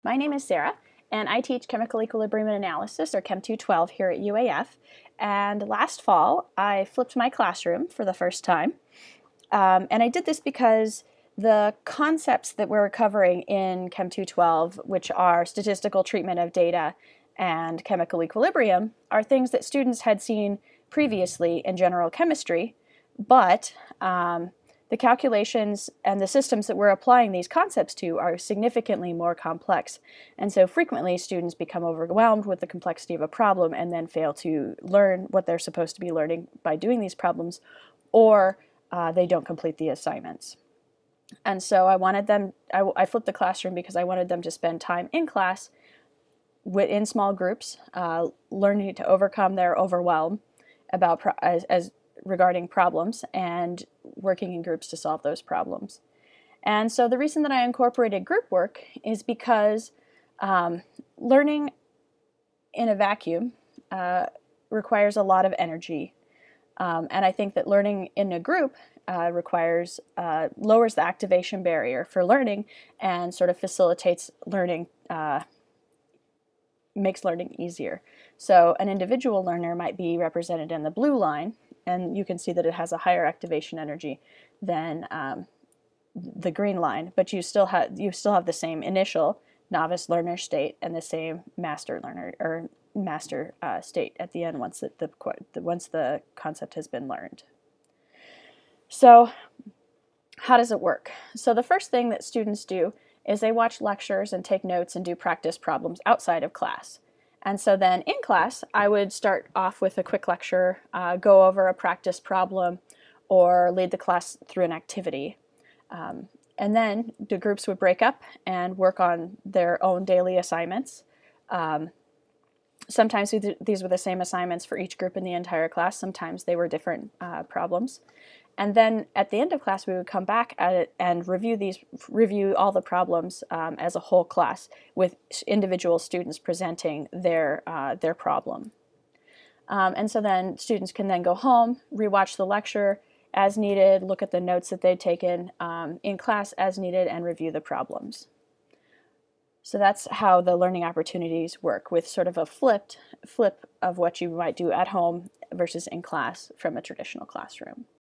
My name is Sarah, and I teach Chemical Equilibrium and Analysis, or Chem 212, here at UAF. And last fall, I flipped my classroom for the first time. And I did this because the concepts that we're covering in Chem 212, which are statistical treatment of data and chemical equilibrium, are things that students had seen previously in general chemistry, but the calculations and the systems that we're applying these concepts to are significantly more complex. And so frequently students become overwhelmed with the complexity of a problem and then fail to learn what they're supposed to be learning by doing these problems, or they don't complete the assignments. And so I flipped the classroom because I wanted them to spend time in class in small groups, learning to overcome their overwhelm regarding problems and working in groups to solve those problems. And so the reason that I incorporated group work is because learning in a vacuum requires a lot of energy. And I think that learning in a group lowers the activation barrier for learning and sort of facilitates learning, makes learning easier. So an individual learner might be represented in the blue line, and you can see that it has a higher activation energy than the green line, but you still have the same initial novice learner state and the same master learner or master state at the end once the concept has been learned. So how does it work? So the first thing that students do is they watch lectures and take notes and do practice problems outside of class. And so then in class, I would start off with a quick lecture, go over a practice problem, or lead the class through an activity. And then the groups would break up and work on their own daily assignments. Sometimes these were the same assignments for each group in the entire class. Sometimes they were different problems. And then at the end of class, we would come back at it and review all the problems as a whole class, with individual students presenting their problem. And so then students can then go home, rewatch the lecture as needed, look at the notes that they'd taken in class as needed, and review the problems. So that's how the learning opportunities work, with sort of a flip of what you might do at home versus in class from a traditional classroom.